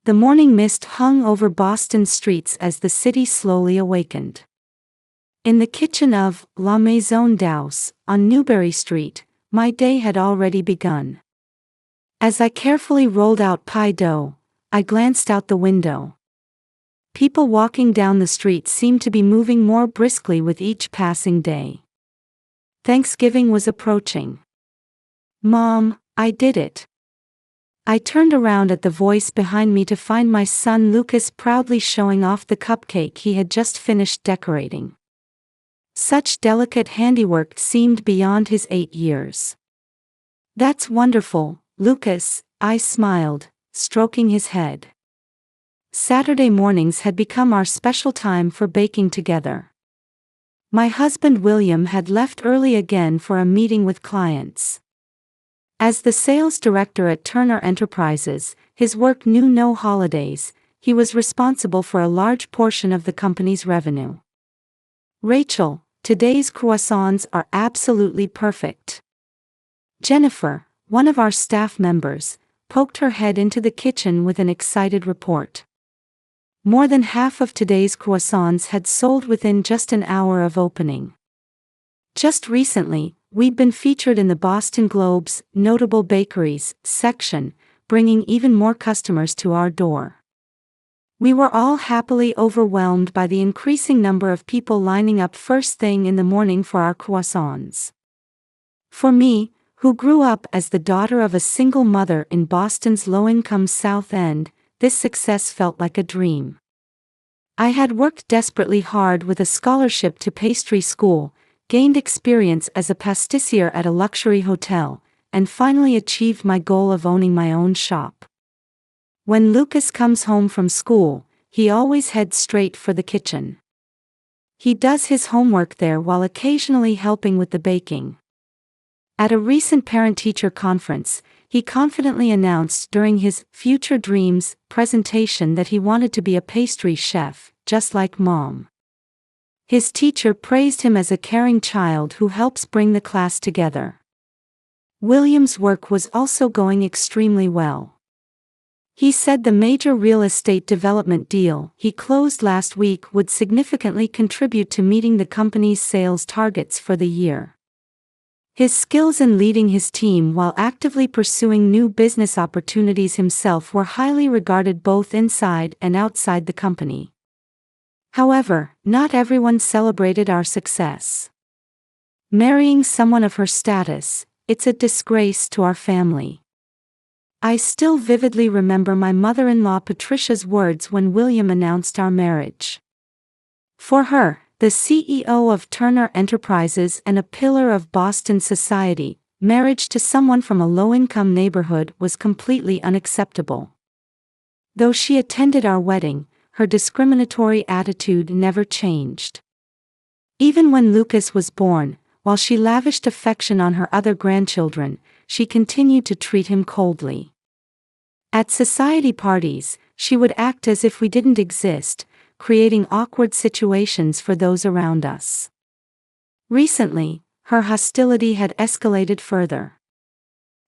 The morning mist hung over Boston's streets as the city slowly awakened. In the kitchen of La Maison d'Aus, on Newbury Street, my day had already begun. As I carefully rolled out pie dough, I glanced out the window. People walking down the street seemed to be moving more briskly with each passing day. Thanksgiving was approaching. "Mom, I did it." I turned around at the voice behind me to find my son Lucas proudly showing off the cupcake he had just finished decorating. Such delicate handiwork seemed beyond his 8 years. "That's wonderful, Lucas," I smiled, stroking his head. Saturday mornings had become our special time for baking together. My husband William had left early again for a meeting with clients. As the sales director at Turner Enterprises, his work knew no holidays. He was responsible for a large portion of the company's revenue. "Rachel, today's croissants are absolutely perfect." Jennifer, one of our staff members, poked her head into the kitchen with an excited report. More than half of today's croissants had sold within just an hour of opening. Just recently, we'd been featured in the Boston Globe's Notable Bakeries section, bringing even more customers to our door. We were all happily overwhelmed by the increasing number of people lining up first thing in the morning for our croissants. For me, who grew up as the daughter of a single mother in Boston's low-income South End, this success felt like a dream. I had worked desperately hard with a scholarship to pastry school, gained experience as a pâtissier at a luxury hotel, and finally achieved my goal of owning my own shop. When Lucas comes home from school, he always heads straight for the kitchen. He does his homework there while occasionally helping with the baking. At a recent parent-teacher conference, he confidently announced during his Future Dreams presentation that he wanted to be a pastry chef, just like Mom. His teacher praised him as a caring child who helps bring the class together. William's work was also going extremely well. He said the major real estate development deal he closed last week would significantly contribute to meeting the company's sales targets for the year. His skills in leading his team while actively pursuing new business opportunities himself were highly regarded both inside and outside the company. However, not everyone celebrated our success. "Marrying someone of her status, it's a disgrace to our family." I still vividly remember my mother-in-law Patricia's words when William announced our marriage. For her, the CEO of Turner Enterprises and a pillar of Boston society, marriage to someone from a low-income neighborhood was completely unacceptable. Though she attended our wedding, her discriminatory attitude never changed. Even when Lucas was born, while she lavished affection on her other grandchildren, she continued to treat him coldly. At society parties, she would act as if we didn't exist, creating awkward situations for those around us. Recently, her hostility had escalated further.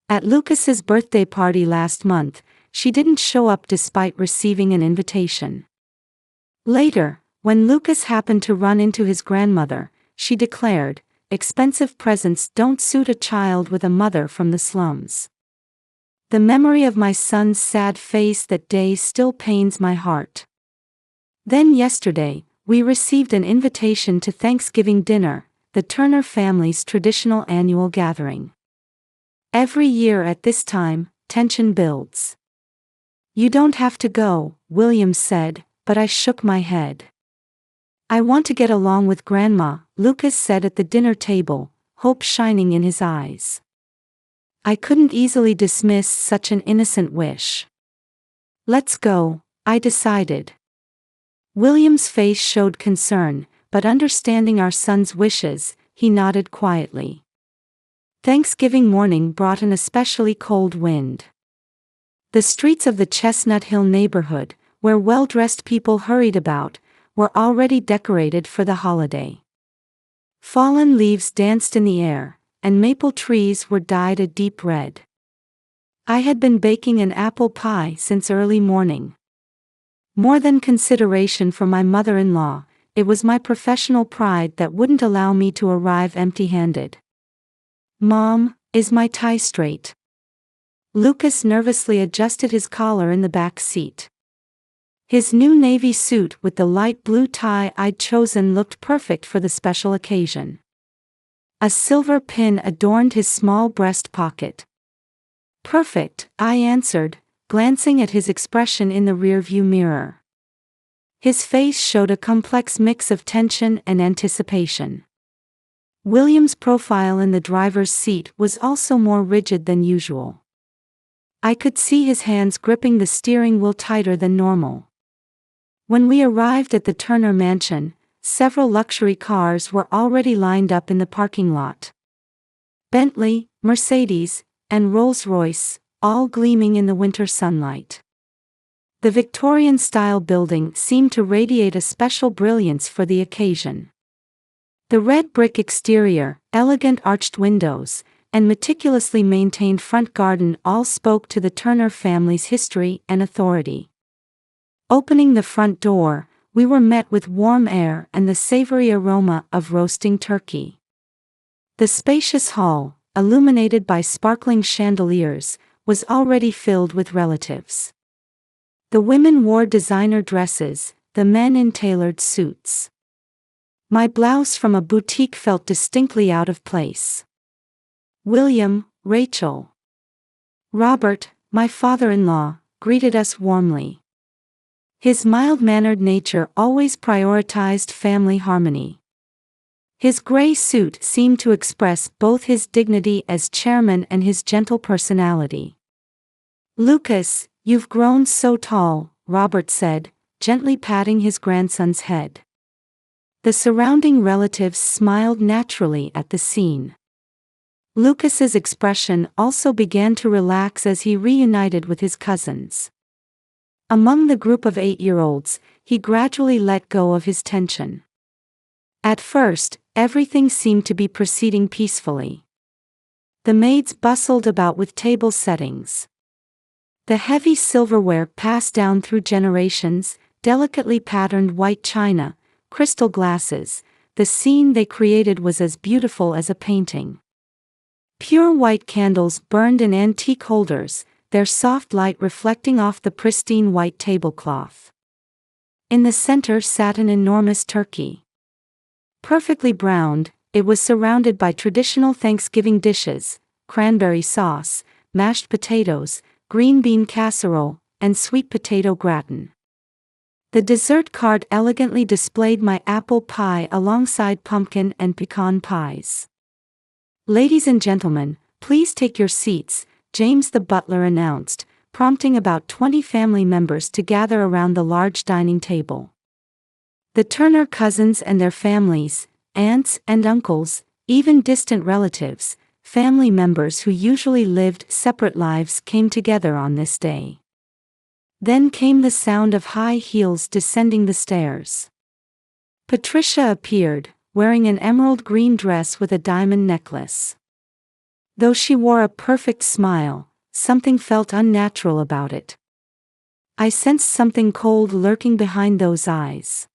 At Lucas's birthday party last month, she didn't show up despite receiving an invitation. Later, when Lucas happened to run into his grandmother, she declared, "Expensive presents don't suit a child with a mother from the slums." The memory of my son's sad face that day still pains my heart. Then yesterday, we received an invitation to Thanksgiving dinner, the Turner family's traditional annual gathering. Every year at this time, tension builds. "You don't have to go," William said, but I shook my head. "I want to get along with Grandma," Lucas said at the dinner table, hope shining in his eyes. I couldn't easily dismiss such an innocent wish. "Let's go," I decided. William's face showed concern, but understanding our son's wishes, he nodded quietly. Thanksgiving morning brought an especially cold wind. The streets of the Chestnut Hill neighborhood, where well-dressed people hurried about, were already decorated for the holiday. Fallen leaves danced in the air, and maple trees were dyed a deep red. I had been baking an apple pie since early morning. More than consideration for my mother-in-law, it was my professional pride that wouldn't allow me to arrive empty-handed. "Mom, is my tie straight?" Lucas nervously adjusted his collar in the back seat. His new navy suit with the light blue tie I'd chosen looked perfect for the special occasion. A silver pin adorned his small breast pocket. "Perfect," I answered, glancing at his expression in the rearview mirror. His face showed a complex mix of tension and anticipation. William's profile in the driver's seat was also more rigid than usual. I could see his hands gripping the steering wheel tighter than normal. When we arrived at the Turner mansion, several luxury cars were already lined up in the parking lot. Bentley, Mercedes, and Rolls-Royce, all gleaming in the winter sunlight. The Victorian-style building seemed to radiate a special brilliance for the occasion. The red brick exterior, elegant arched windows, and meticulously maintained front garden all spoke to the Turner family's history and authority. Opening the front door, we were met with warm air and the savory aroma of roasting turkey. The spacious hall, illuminated by sparkling chandeliers, was already filled with relatives. The women wore designer dresses, the men in tailored suits. My blouse from a boutique felt distinctly out of place. William, Rachel, Robert, my father-in-law, greeted us warmly. His mild-mannered nature always prioritized family harmony. His gray suit seemed to express both his dignity as chairman and his gentle personality. "Lucas, you've grown so tall," Robert said, gently patting his grandson's head. The surrounding relatives smiled naturally at the scene. Lucas's expression also began to relax as he reunited with his cousins. Among the group of 8-year-olds, he gradually let go of his tension. At first, everything seemed to be proceeding peacefully. The maids bustled about with table settings. The heavy silverware passed down through generations, delicately patterned white china, crystal glasses. The scene they created was as beautiful as a painting. Pure white candles burned in antique holders, their soft light reflecting off the pristine white tablecloth. In the center sat an enormous turkey. Perfectly browned, it was surrounded by traditional Thanksgiving dishes: cranberry sauce, mashed potatoes, green bean casserole, and sweet potato gratin. The dessert cart elegantly displayed my apple pie alongside pumpkin and pecan pies. "Ladies and gentlemen, please take your seats," James the butler announced, prompting about 20 family members to gather around the large dining table. The Turner cousins and their families, aunts and uncles, even distant relatives, family members who usually lived separate lives came together on this day. Then came the sound of high heels descending the stairs. Patricia appeared, wearing an emerald green dress with a diamond necklace. Though she wore a perfect smile, something felt unnatural about it. I sensed something cold lurking behind those eyes.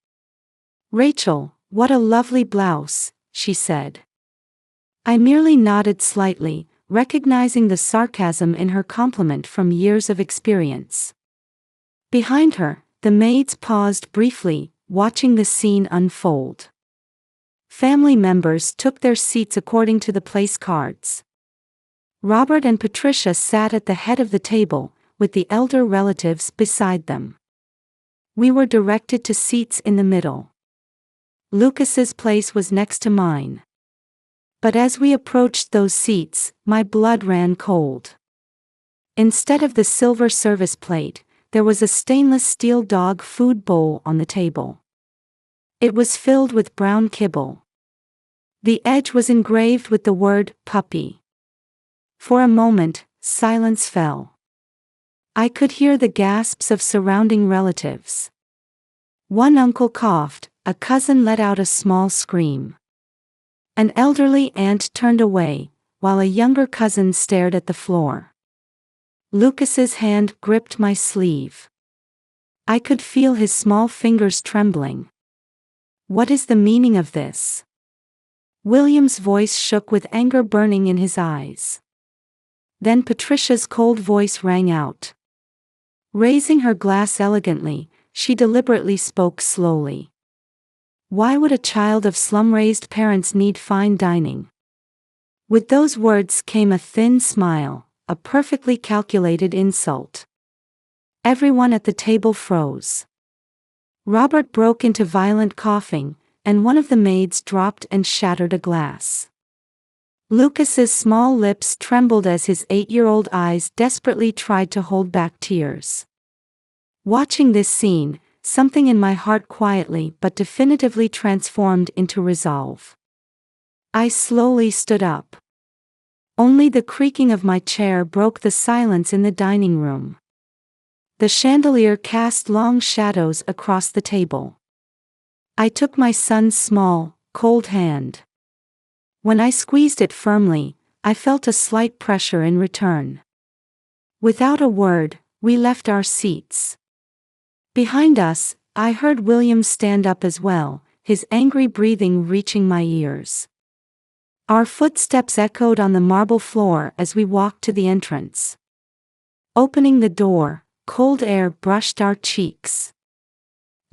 "Rachel, what a lovely blouse," she said. I merely nodded slightly, recognizing the sarcasm in her compliment from years of experience. Behind her, the maids paused briefly, watching the scene unfold. Family members took their seats according to the place cards. Robert and Patricia sat at the head of the table, with the elder relatives beside them. We were directed to seats in the middle. Lucas's place was next to mine. But as we approached those seats, my blood ran cold. Instead of the silver service plate, there was a stainless steel dog food bowl on the table. It was filled with brown kibble. The edge was engraved with the word "puppy." For a moment, silence fell. I could hear the gasps of surrounding relatives. One uncle coughed, a cousin let out a small scream. An elderly aunt turned away, while a younger cousin stared at the floor. Lucas's hand gripped my sleeve. I could feel his small fingers trembling. What is the meaning of this? William's voice shook with anger burning in his eyes. Then Patricia's cold voice rang out. Raising her glass elegantly, she deliberately spoke slowly. Why would a child of slum-raised parents need fine dining? With those words came a thin smile, a perfectly calculated insult. Everyone at the table froze. Robert broke into violent coughing, and one of the maids dropped and shattered a glass. Lucas's small lips trembled as his 8-year-old eyes desperately tried to hold back tears. Watching this scene, something in my heart quietly but definitively transformed into resolve. I slowly stood up. Only the creaking of my chair broke the silence in the dining room. The chandelier cast long shadows across the table. I took my son's small, cold hand. When I squeezed it firmly, I felt a slight pressure in return. Without a word, we left our seats. Behind us, I heard William stand up as well, his angry breathing reaching my ears. Our footsteps echoed on the marble floor as we walked to the entrance. Opening the door, cold air brushed our cheeks.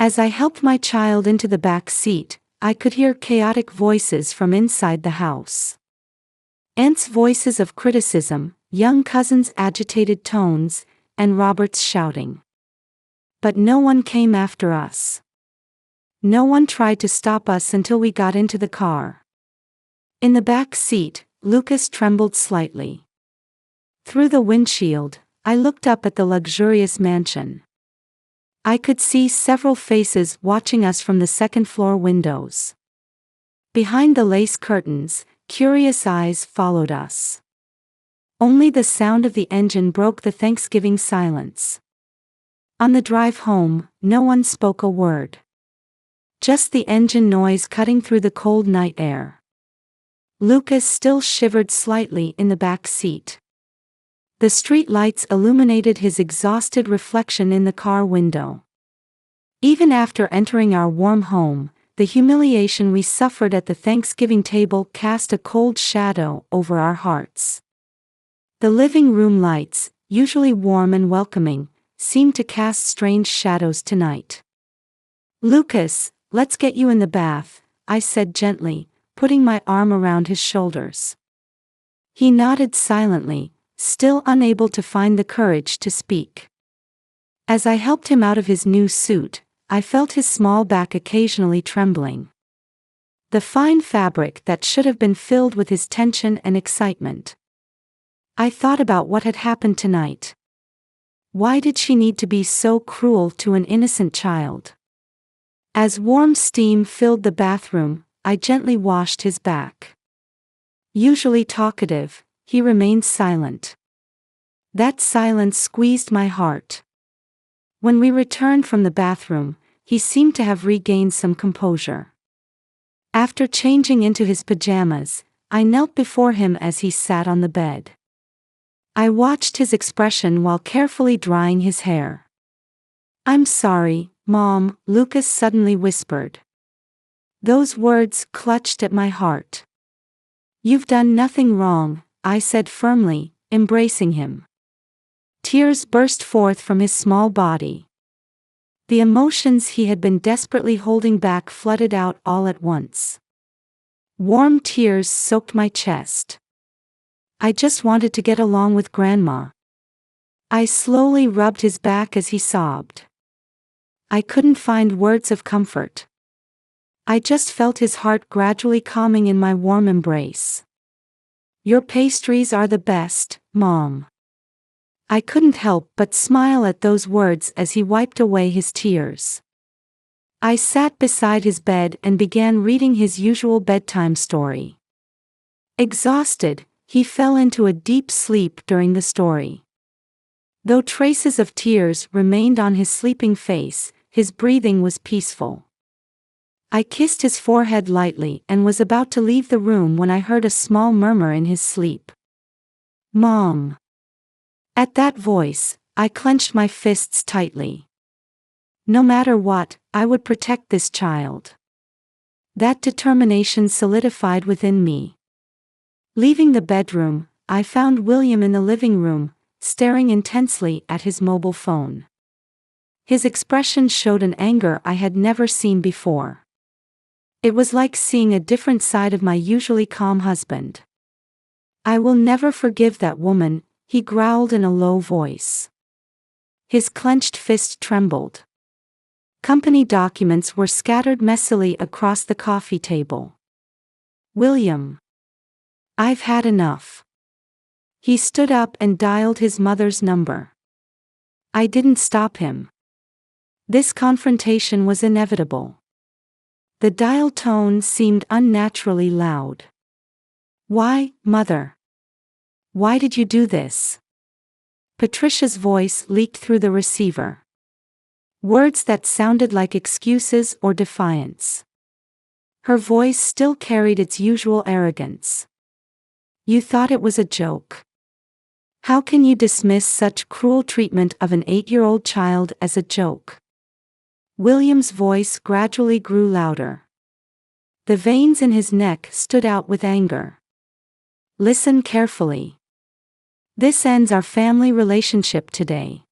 As I helped my child into the back seat, I could hear chaotic voices from inside the house. Aunt's voices of criticism, young cousin's agitated tones, and Robert's shouting. But no one came after us. No one tried to stop us until we got into the car. In the back seat, Lucas trembled slightly. Through the windshield, I looked up at the luxurious mansion. I could see several faces watching us from the second-floor windows. Behind the lace curtains, curious eyes followed us. Only the sound of the engine broke the Thanksgiving silence. On the drive home, no one spoke a word. Just the engine noise cutting through the cold night air. Lucas still shivered slightly in the back seat. The street lights illuminated his exhausted reflection in the car window. Even after entering our warm home, the humiliation we suffered at the Thanksgiving table cast a cold shadow over our hearts. The living room lights, usually warm and welcoming, seemed to cast strange shadows tonight. Lucas, let's get you in the bath, I said gently, putting my arm around his shoulders. He nodded silently, still unable to find the courage to speak. As I helped him out of his new suit, I felt his small back occasionally trembling. The fine fabric that should have been filled with his tension and excitement. I thought about what had happened tonight. Why did she need to be so cruel to an innocent child? As warm steam filled the bathroom, I gently washed his back. Usually talkative, he remained silent. That silence squeezed my heart. When we returned from the bathroom, he seemed to have regained some composure. After changing into his pajamas, I knelt before him as he sat on the bed. I watched his expression while carefully drying his hair. "I'm sorry, Mom," Lucas suddenly whispered. Those words clutched at my heart. "You've done nothing wrong," I said firmly, embracing him. Tears burst forth from his small body. The emotions he had been desperately holding back flooded out all at once. Warm tears soaked my chest. I just wanted to get along with Grandma. I slowly rubbed his back as he sobbed. I couldn't find words of comfort. I just felt his heart gradually calming in my warm embrace. "Your pastries are the best, Mom." I couldn't help but smile at those words as he wiped away his tears. I sat beside his bed and began reading his usual bedtime story. Exhausted, he fell into a deep sleep during the story. Though traces of tears remained on his sleeping face, his breathing was peaceful. I kissed his forehead lightly and was about to leave the room when I heard a small murmur in his sleep. "Mom." At that voice, I clenched my fists tightly. No matter what, I would protect this child. That determination solidified within me. Leaving the bedroom, I found William in the living room, staring intensely at his mobile phone. His expression showed an anger I had never seen before. It was like seeing a different side of my usually calm husband. "I will never forgive that woman," he growled in a low voice. His clenched fist trembled. Company documents were scattered messily across the coffee table. "William, I've had enough." He stood up and dialed his mother's number. I didn't stop him. This confrontation was inevitable. The dial tone seemed unnaturally loud. "Why, Mother? Why did you do this?" Patricia's voice leaked through the receiver. Words that sounded like excuses or defiance. Her voice still carried its usual arrogance. "You thought it was a joke. How can you dismiss such cruel treatment of an 8-year-old child as a joke?" William's voice gradually grew louder. The veins in his neck stood out with anger. "Listen carefully. This ends our family relationship today.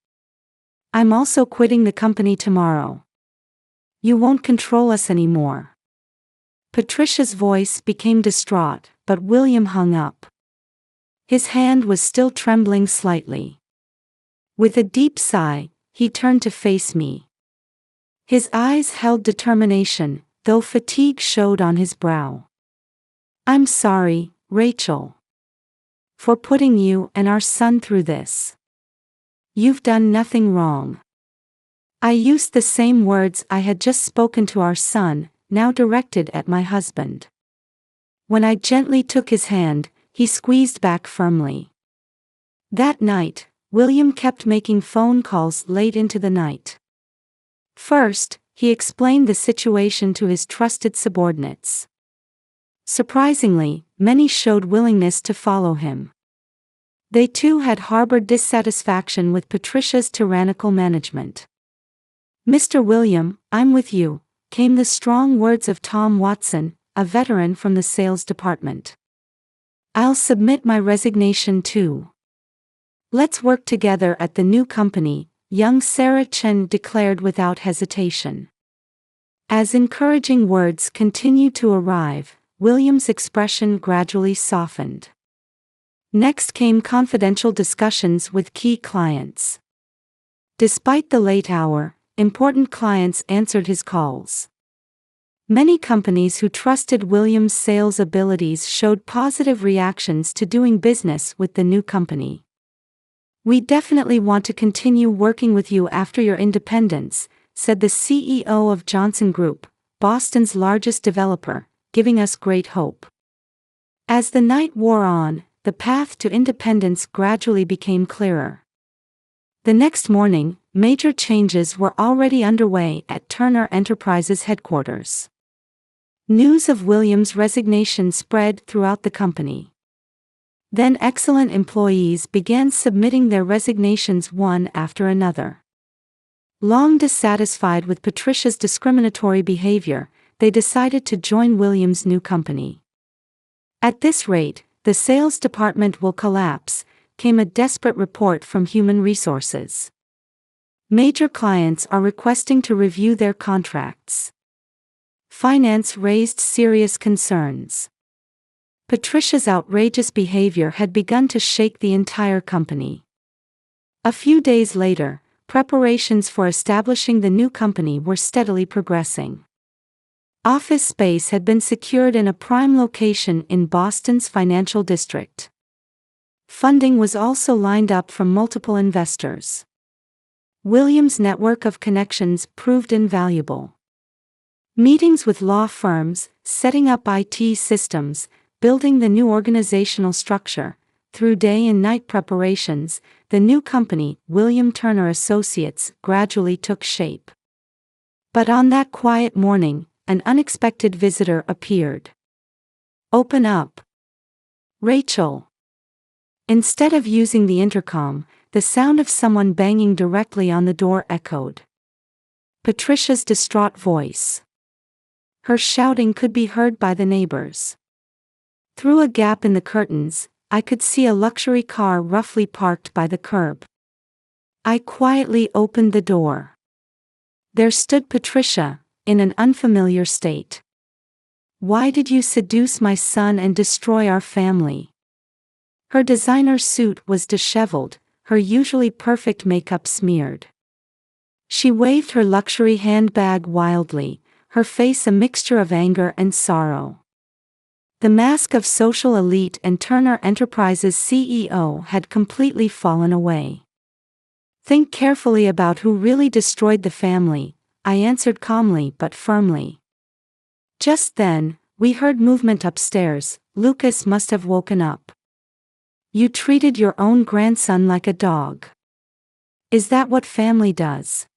I'm also quitting the company tomorrow. You won't control us anymore." Patricia's voice became distraught, but William hung up. His hand was still trembling slightly. With a deep sigh, he turned to face me. His eyes held determination, though fatigue showed on his brow. "I'm sorry, Rachel, for putting you and our son through this. You've done nothing wrong." I used the same words I had just spoken to our son, now directed at my husband. When I gently took his hand, he squeezed back firmly. That night, William kept making phone calls late into the night. First, he explained the situation to his trusted subordinates. Surprisingly, many showed willingness to follow him. They too had harbored dissatisfaction with Patricia's tyrannical management. "Mr. William, I'm with you," came the strong words of Tom Watson, a veteran from the sales department. "I'll submit my resignation too. Let's work together at the new company," young Sarah Chen declared without hesitation. As encouraging words continued to arrive, William's expression gradually softened. Next came confidential discussions with key clients. Despite the late hour, important clients answered his calls. Many companies who trusted William's sales abilities showed positive reactions to doing business with the new company. "We definitely want to continue working with you after your independence," said the CEO of Johnson Group, Boston's largest developer, giving us great hope. As the night wore on, the path to independence gradually became clearer. The next morning, major changes were already underway at Turner Enterprises headquarters. News of William's resignation spread throughout the company. Then excellent employees began submitting their resignations one after another. Long dissatisfied with Patricia's discriminatory behavior, they decided to join William's new company. "At this rate, the sales department will collapse," came a desperate report from Human Resources. "Major clients are requesting to review their contracts." Finance raised serious concerns. Patricia's outrageous behavior had begun to shake the entire company. A few days later, preparations for establishing the new company were steadily progressing. Office space had been secured in a prime location in Boston's financial district. Funding was also lined up from multiple investors. William's network of connections proved invaluable. Meetings with law firms, setting up IT systems, building the new organizational structure, through day and night preparations, the new company, William Turner Associates, gradually took shape. But on that quiet morning, an unexpected visitor appeared. "Open up, Rachel." Instead of using the intercom, the sound of someone banging directly on the door echoed. Patricia's distraught voice. Her shouting could be heard by the neighbors. Through a gap in the curtains, I could see a luxury car roughly parked by the curb. I quietly opened the door. There stood Patricia, in an unfamiliar state. "Why did you seduce my son and destroy our family?" Her designer suit was disheveled, her usually perfect makeup smeared. She waved her luxury handbag wildly, her face a mixture of anger and sorrow. The mask of social elite and Turner Enterprises CEO had completely fallen away. "Think carefully about who really destroyed the family," I answered calmly but firmly. Just then, we heard movement upstairs. Lucas must have woken up. "You treated your own grandson like a dog. Is that what family does?"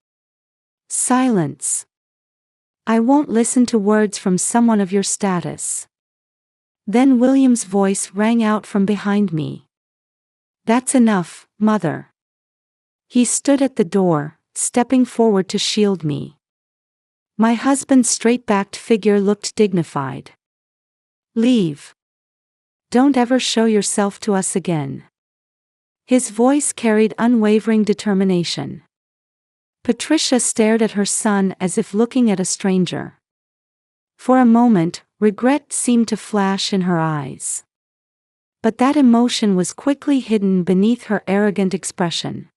Silence. "I won't listen to words from someone of your status." Then William's voice rang out from behind me. "That's enough, Mother." He stood at the door, stepping forward to shield me. My husband's straight-backed figure looked dignified. "Leave. Don't ever show yourself to us again." His voice carried unwavering determination. Patricia stared at her son as if looking at a stranger. For a moment, regret seemed to flash in her eyes. But that emotion was quickly hidden beneath her arrogant expression.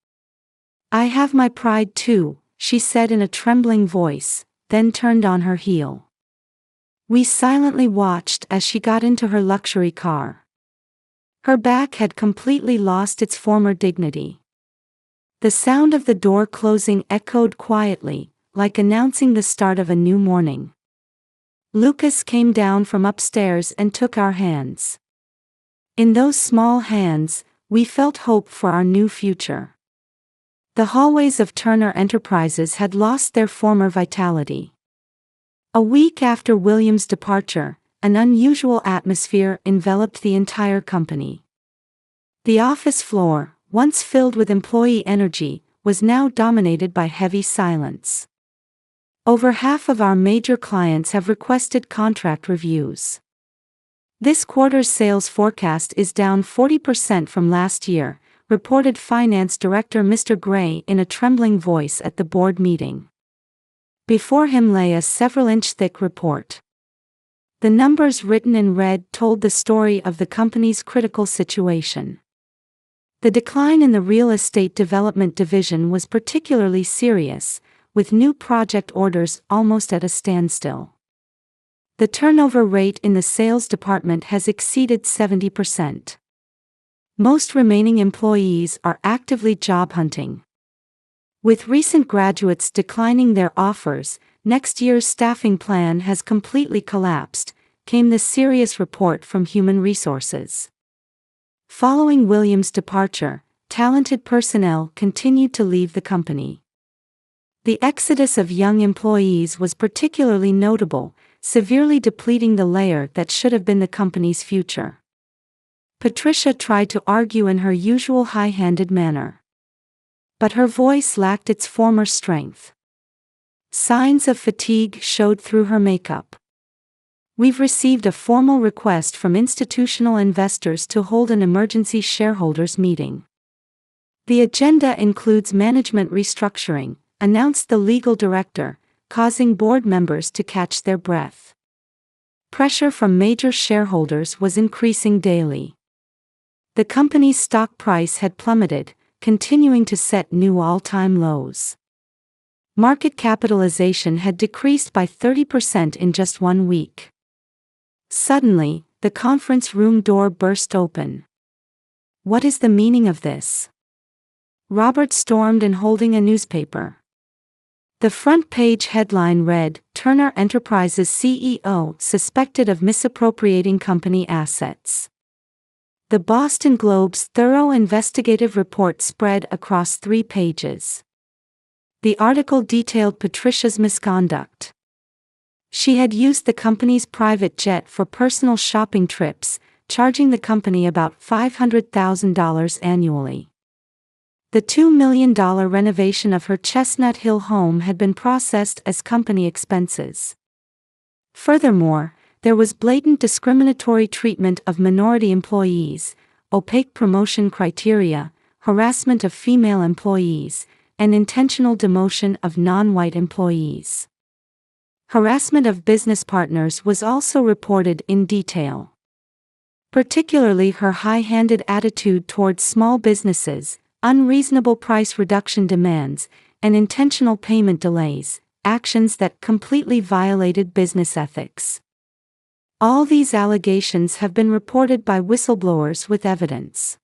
"I have my pride too," she said in a trembling voice, then turned on her heel. We silently watched as she got into her luxury car. Her back had completely lost its former dignity. The sound of the door closing echoed quietly, like announcing the start of a new morning. Lucas came down from upstairs and took our hands. In those small hands, we felt hope for our new future. The hallways of Turner Enterprises had lost their former vitality. A week after William's departure, an unusual atmosphere enveloped the entire company. The office floor, once filled with employee energy, was now dominated by heavy silence. Over half of our major clients have requested contract reviews. This quarter's sales forecast is down 40% from last year, reported Finance Director Mr. Gray in a trembling voice at the board meeting. Before him lay a several-inch-thick report. The numbers written in red told the story of the company's critical situation. The decline in the real estate development division was particularly serious, with new project orders almost at a standstill. The turnover rate in the sales department has exceeded 70%. Most remaining employees are actively job hunting. With recent graduates declining their offers, next year's staffing plan has completely collapsed, came the serious report from Human Resources. Following William's departure, talented personnel continued to leave the company. The exodus of young employees was particularly notable, severely depleting the layer that should have been the company's future. Patricia tried to argue in her usual high-handed manner. But her voice lacked its former strength. Signs of fatigue showed through her makeup. "We've received a formal request from institutional investors to hold an emergency shareholders meeting. The agenda includes management restructuring," announced the legal director, causing board members to catch their breath. Pressure from major shareholders was increasing daily. The company's stock price had plummeted, continuing to set new all-time lows. Market capitalization had decreased by 30% in just 1 week. Suddenly, the conference room door burst open. "What is the meaning of this?" Robert stormed in holding a newspaper. The front page headline read, "Turner Enterprises CEO suspected of misappropriating company assets." The Boston Globe's thorough investigative report spread across 3 pages. The article detailed Patricia's misconduct. She had used the company's private jet for personal shopping trips, charging the company about $500,000 annually. The $2 million renovation of her Chestnut Hill home had been processed as company expenses. Furthermore, there was blatant discriminatory treatment of minority employees, opaque promotion criteria, harassment of female employees, and intentional demotion of non-white employees. Harassment of business partners was also reported in detail. Particularly her high-handed attitude towards small businesses, unreasonable price reduction demands, and intentional payment delays, actions that completely violated business ethics. All these allegations have been reported by whistleblowers with evidence.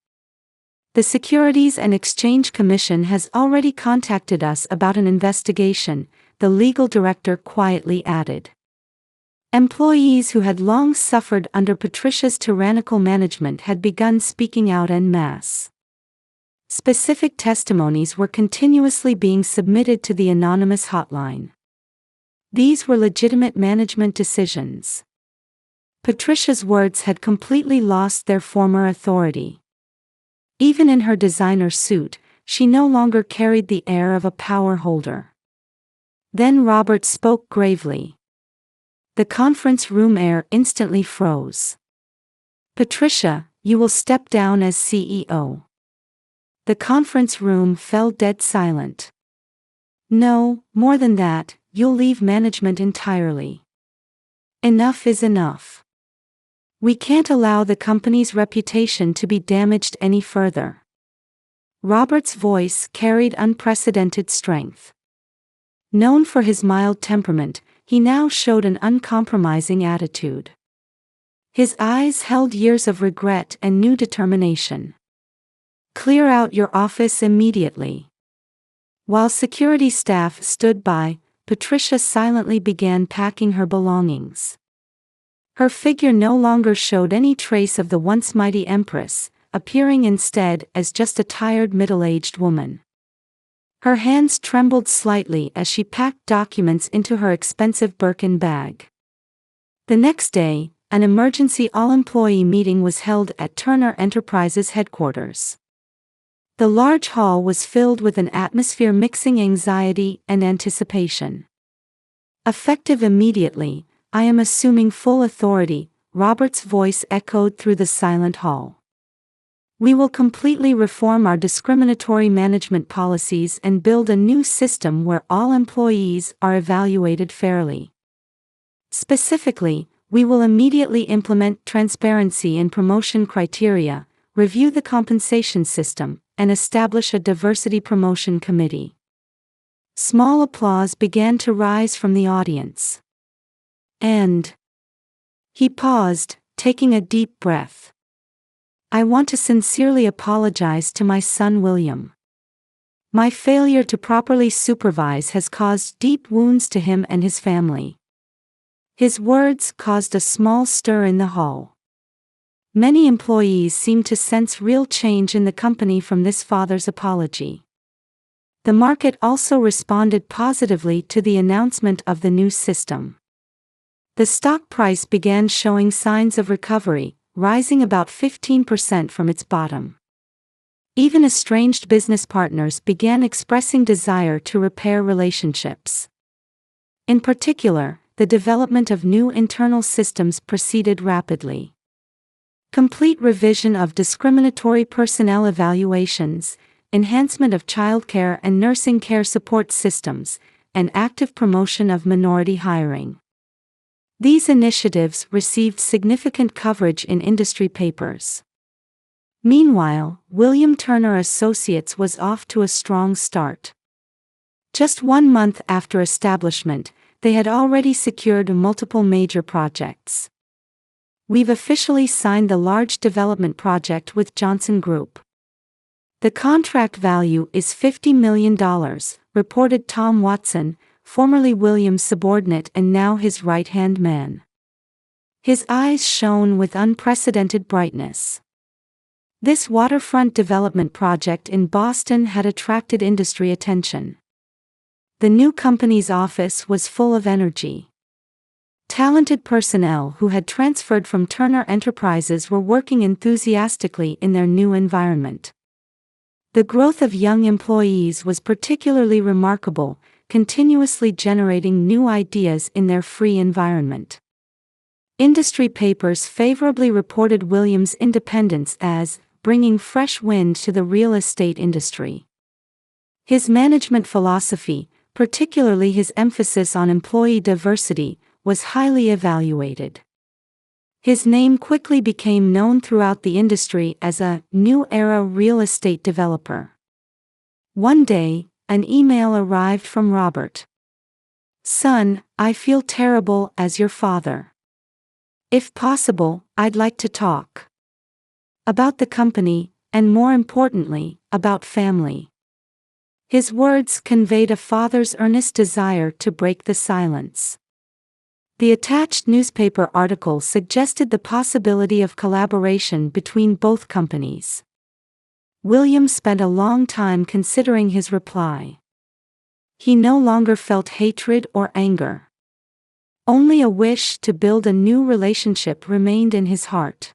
The Securities and Exchange Commission has already contacted us about an investigation, the legal director quietly added. Employees who had long suffered under Patricia's tyrannical management had begun speaking out en masse. Specific testimonies were continuously being submitted to the anonymous hotline. These were legitimate management decisions. Patricia's words had completely lost their former authority. Even in her designer suit, she no longer carried the air of a power holder. Then Robert spoke gravely. The conference room air instantly froze. "Patricia, you will step down as CEO." The conference room fell dead silent. "No, more than that, you'll leave management entirely. Enough is enough. We can't allow the company's reputation to be damaged any further." Robert's voice carried unprecedented strength. Known for his mild temperament, he now showed an uncompromising attitude. His eyes held years of regret and new determination. "Clear out your office immediately." While security staff stood by, Patricia silently began packing her belongings. Her figure no longer showed any trace of the once mighty empress, appearing instead as just a tired middle-aged woman. Her hands trembled slightly as she packed documents into her expensive Birkin bag. The next day, an emergency all-employee meeting was held at Turner Enterprises headquarters. The large hall was filled with an atmosphere mixing anxiety and anticipation. "Effective immediately, I am assuming full authority," Robert's voice echoed through the silent hall. "We will completely reform our discriminatory management policies and build a new system where all employees are evaluated fairly. Specifically, we will immediately implement transparency in promotion criteria, review the compensation system, and establish a diversity promotion committee." Small applause began to rise from the audience. "And..." He paused, taking a deep breath. "I want to sincerely apologize to my son William. My failure to properly supervise has caused deep wounds to him and his family." His words caused a small stir in the hall. Many employees seemed to sense real change in the company from this father's apology. The market also responded positively to the announcement of the new system. The stock price began showing signs of recovery, rising about 15% from its bottom. Even estranged business partners began expressing desire to repair relationships. In particular, the development of new internal systems proceeded rapidly. Complete revision of discriminatory personnel evaluations, enhancement of childcare and nursing care support systems, and active promotion of minority hiring. These initiatives received significant coverage in industry papers. Meanwhile, William Turner Associates was off to a strong start. Just 1 month after establishment, they had already secured multiple major projects. "We've officially signed the large development project with Johnson Group. The contract value is $50 million, reported Tom Watson, formerly William's subordinate and now his right-hand man. His eyes shone with unprecedented brightness. This waterfront development project in Boston had attracted industry attention. The new company's office was full of energy. Talented personnel who had transferred from Turner Enterprises were working enthusiastically in their new environment. The growth of young employees was particularly remarkable, continuously generating new ideas in their free environment. Industry papers favorably reported Williams' independence as bringing fresh wind to the real estate industry. His management philosophy, particularly his emphasis on employee diversity, was highly evaluated. His name quickly became known throughout the industry as a new era real estate developer. One day, an email arrived from Robert. "Son, I feel terrible as your father. If possible, I'd like to talk about the company, and more importantly, about family." His words conveyed a father's earnest desire to break the silence. The attached newspaper article suggested the possibility of collaboration between both companies. William spent a long time considering his reply. He no longer felt hatred or anger. Only a wish to build a new relationship remained in his heart.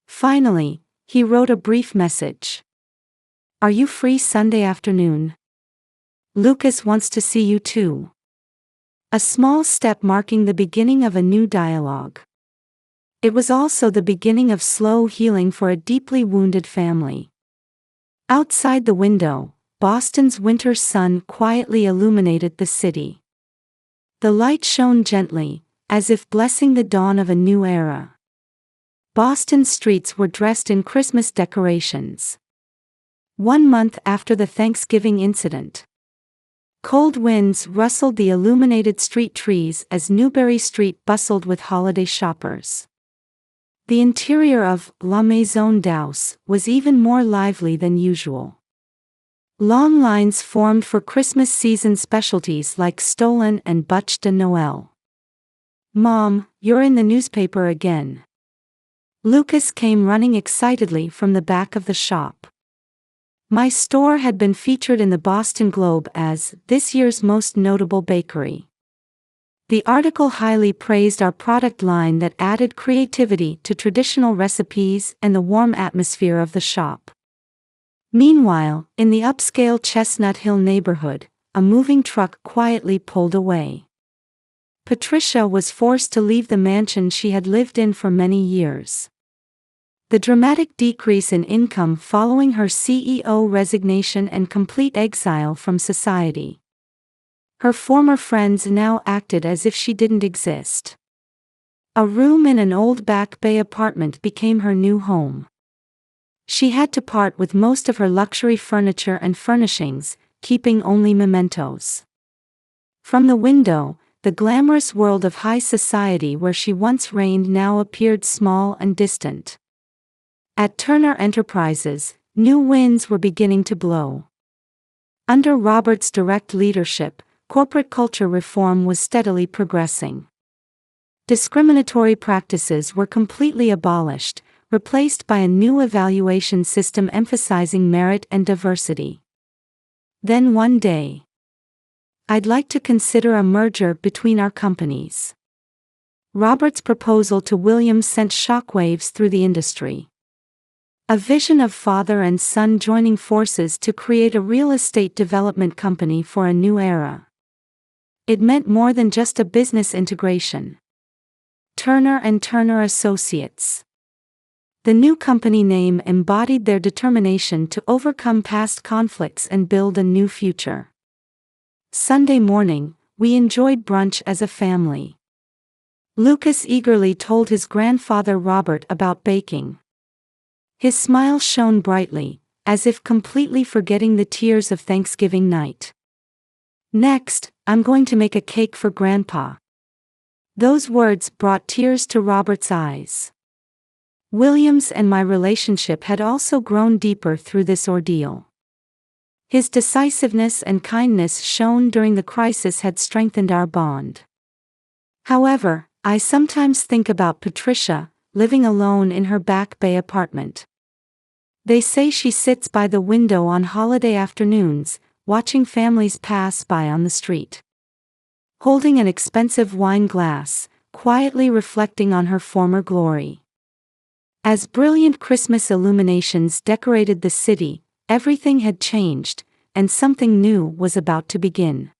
Finally, he wrote a brief message. "Are you free Sunday afternoon? Lucas wants to see you too." A small step marking the beginning of a new dialogue. It was also the beginning of slow healing for a deeply wounded family. Outside the window, Boston's winter sun quietly illuminated the city. The light shone gently, as if blessing the dawn of a new era. Boston streets were dressed in Christmas decorations. 1 month after the Thanksgiving incident, cold winds rustled the illuminated street trees as Newbury Street bustled with holiday shoppers. The interior of La Maison d'House was even more lively than usual. Long lines formed for Christmas season specialties like Stollen and Bûche de Noël. "Mom, you're in the newspaper again." Lucas came running excitedly from the back of the shop. "My store had been featured in the Boston Globe as this year's most notable bakery." The article highly praised our product line that added creativity to traditional recipes and the warm atmosphere of the shop. Meanwhile, in the upscale Chestnut Hill neighborhood, a moving truck quietly pulled away. Patricia was forced to leave the mansion she had lived in for many years. The dramatic decrease in income following her CEO resignation and complete exile from society. Her former friends now acted as if she didn't exist. A room in an old Back Bay apartment became her new home. She had to part with most of her luxury furniture and furnishings, keeping only mementos. From the window, the glamorous world of high society where she once reigned now appeared small and distant. At Turner Enterprises, new winds were beginning to blow. Under Robert's direct leadership, corporate culture reform was steadily progressing. Discriminatory practices were completely abolished, replaced by a new evaluation system emphasizing merit and diversity. Then one day, "I'd like to consider a merger between our companies." Robert's proposal to Williams sent shockwaves through the industry. A vision of father and son joining forces to create a real estate development company for a new era. It meant more than just a business integration. Turner and Turner Associates. The new company name embodied their determination to overcome past conflicts and build a new future. Sunday morning, we enjoyed brunch as a family. Lucas eagerly told his grandfather Robert about baking. His smile shone brightly, as if completely forgetting the tears of Thanksgiving night. "Next, I'm going to make a cake for Grandpa." Those words brought tears to Robert's eyes. Williams and my relationship had also grown deeper through this ordeal. His decisiveness and kindness shown during the crisis had strengthened our bond. However, I sometimes think about Patricia, living alone in her Back Bay apartment. They say she sits by the window on holiday afternoons, watching families pass by on the street. Holding an expensive wine glass, quietly reflecting on her former glory. As brilliant Christmas illuminations decorated the city, Everything had changed, and something new was about to begin.